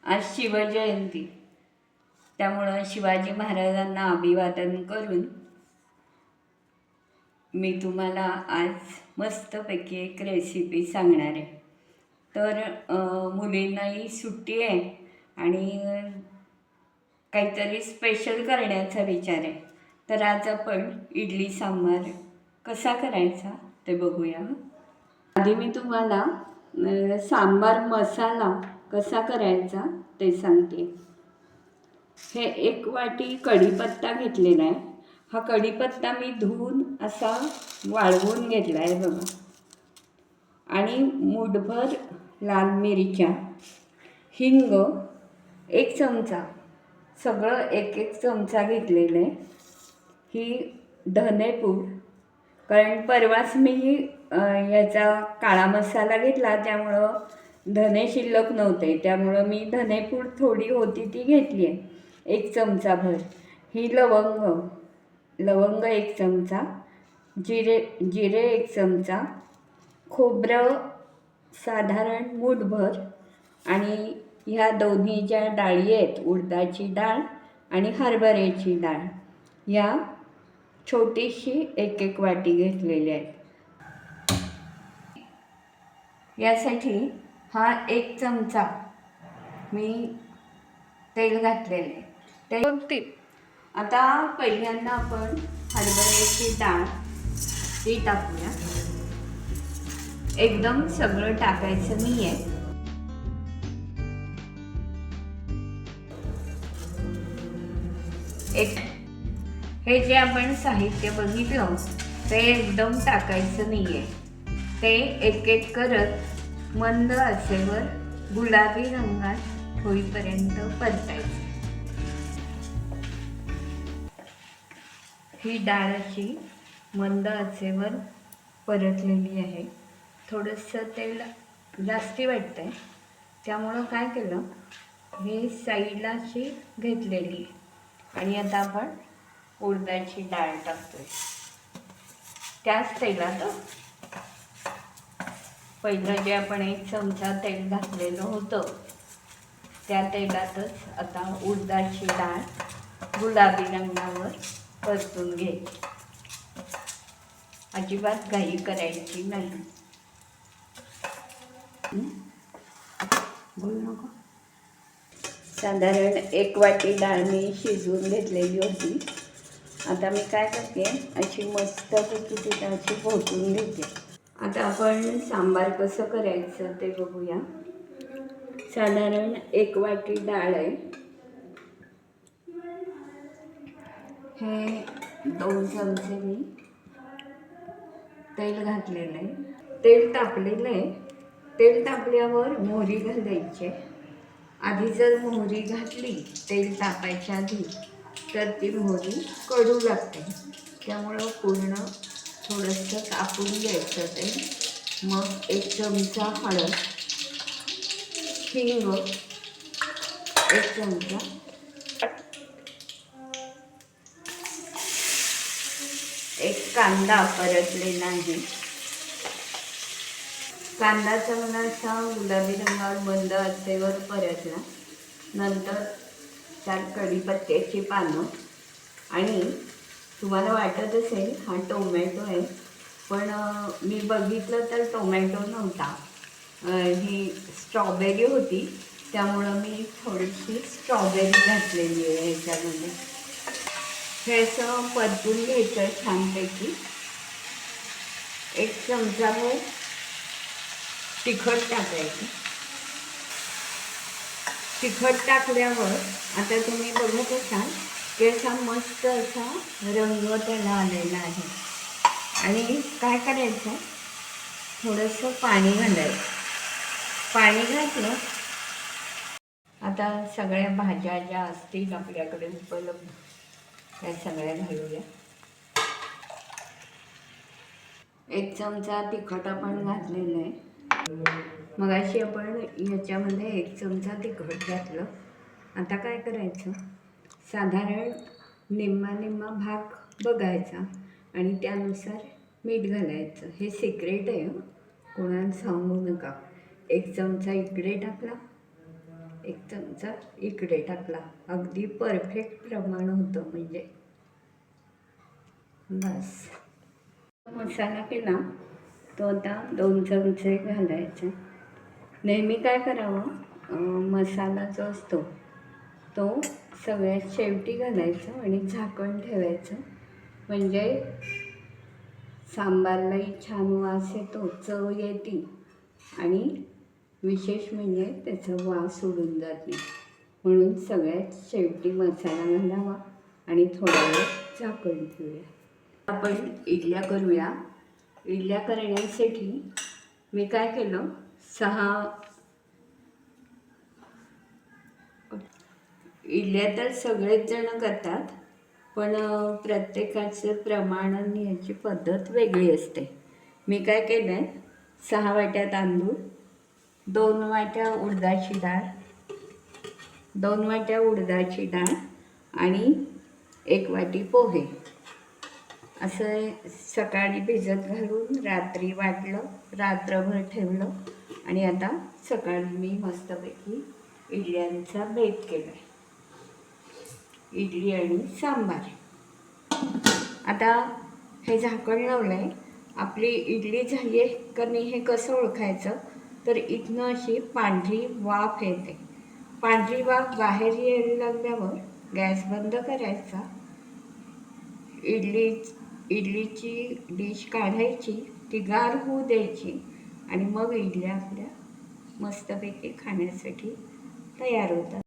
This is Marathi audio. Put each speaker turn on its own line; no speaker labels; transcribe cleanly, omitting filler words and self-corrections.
आज शिवजयंती, त्यामुळं शिवाजी महाराजांना अभिवादन करून मी तुम्हाला आज मस्तपैकी एक रेसिपी सांगणार आहे. तर मुलींनाही सुट्टी आहे आणि काहीतरी स्पेशल करण्याचा विचार आहे. तर आज आपण इडली सांबार कसा करायचा ते बघूया. आधी मी तुम्हाला सांबार मसाला कसा करायचा ते सांगते. हे 1 वाटी कढीपत्ता घेतलेला आहे. हा कढीपत्ता मी धुवून असा वाळवून घेतला आहे बघा. आणि मूठभर लाल मिरच्या, हिंग 1 चमचा, सगळं 1 चमचा घेतलेलं आहे. ही धनेपूड, कारण परवाच मी याचा काळा मसाला घेतला त्यामुळं धने शिल्लक नव्हते, त्यामुळं मी धनेपूड थोडी होती ती घेतली आहे 1 चमचाभर. ही लवंग 1 चमचा, जिरे 1 चमचा, खोबरं साधारण मूठभर, आणि ह्या दोन्ही ज्या डाळी आहेत, उडदाची डाळ आणि हरभऱ्याची डाळ, या छोटीशी 1 वाटी घेतलेली आहे. यासाठी हा 1 चमचा मी तेल घातलेले ते. आता पहिल्यांदा आपण हरभऱ्याची डाळ ती टाकूया. एकदम सगळं टाकायचं नाही आहे. हे जे आपण साहित्य बघितलं ते एकदम टाकायचं नाही आहे. ते एक करत मंद आचेवर गुलाबी रंगात होईपर्यंत परतायचं. ही डाळ अशी मंद आचेवर परतलेली आहे. थोडंसं तेल जास्ती वाटतंय, त्यामुळं काय केलं, हे साईडला अशी घेतलेली. आणि आता आपण उडदाची डाळ टाकतोय त्याच तेलात. पहिलं जे आपण 1 चमचा तेल घातलेलं होतं त्या तेलातच आता उडदाची डाळ गुलाबी रंगावर परतून घे. अजिबात घाई करायची नाही. बोल नको. साधारण 1 वाटी डाळ मी शिजवून घेतलेली होती. आता मी काय करते, अशी मस्तपैकी ती अशी घोटून घेते. आता आपण सांबार कसं करायचं ते बघूया. साधारण 1 वाटी डाळ आहे. हे 2 चमचे मी तेल घातलेलं आहे. तेल तापलेलं आहे. तेल तापल्यावर मोहरी घालायची. आधी जर मोहरी घातली तेल तापायच्या आधी तर ती मोहरी कडू लागते, त्यामुळं पूर्ण थोडंसं तापून घ्यायचं ते. मग 1 चमचा हळद, हिंग 1 चमचा, एक कांदा परतलेला आहे. कांदा चांगला असा गुलाबी रंगावर मंद आचेवर परतला. नंतर त्यात कढीपत्त्याची पानं, आणि तुम्हाला वाटत असेल हा टोमॅटो आहे, पण मी बघितलं तर टोमॅटो नव्हता. ही स्ट्रॉबेरी होती, त्यामुळं मी थोडीशी स्ट्रॉबेरी घातलेली आहे ह्याच्यामध्ये. हे असं परतून घ्यायचं छानपैकी. 1 चमचाभर तिखट टाकायचं. तिखट टाकल्यावर आता तुम्ही बघत असाल की असा मस्त असा रंग त्याला आलेला आहे. आणि काय करायचं, थोडंसं पाणी घालायचं. पाणी घातलं. आता सगळ्या भाज्या ज्या असतील आपल्याकडे उपलब्ध त्या सगळ्या घालूया. 1 चमचा तिखट आपण घातलेलं आहे. मगाशी आपण याच्यामध्ये 1 चमचा तिखट घातलं. आता काय करायचं, साधारण निम्मा भाग बघायचा आणि त्यानुसार मीठ घालायचं. हे सिक्रेट आहे, कोणाला सांगू नका. 1 चमचा इकडे टाकला एक चमचा इकडे टाकला. अगदी परफेक्ट प्रमाण होतं म्हणजे. बस मसाला केला तो आता 2 चमचे घालायचे. नेहमी काय करावं, मसाला जो असतो तो सगळ्यात शेवटी घालायचा आणि झाकण ठेवायचं. म्हणजे सांबारलाही छान वास येतो, चव येते आणि विशेष म्हणजे त्याचा वास सोडून जात नाही. म्हणून सगळ्यात शेवटी मसाला घालावा आणि थोडा वेळ झाकण ठेवूया. आपण इडल्या करूया. इडल्या करण्यासाठी मी काय केलं, 6 इडल्या तर सगळेच जण करतात, पण प्रत्येकाचं प्रमाण आणि याची पद्धत वेगळी असते. मी काय केलं आहे, 6 वाट्या तांदूळ, 2 वाट्या उडदाची डाळ, 2 वाट्या उडदाची डाळ आणि 1 वाटी पोहे असं सकाळी भिजत घालून रात्री वाटलं, रात्रभर ठेवलं आणि आता सकाळी मी मस्तपैकी इडल्यांचा बेत केला आहे. इडली आणि सांबार. आता हे झाकण लावलं आहे. आपली इडली झाली आहे का नाही हे कसं ओळखायचं, तर इथनं अशी पांढरी वाफ येते. पांढरी वाफ बाहेर यायला लागल्यावर गॅस बंद करायचा. इडलीची डिश काढायची, ती गार होऊ द्यायची आणि मग इडल्या आपल्या मस्तपैकी खाण्यासाठी तयार होतात.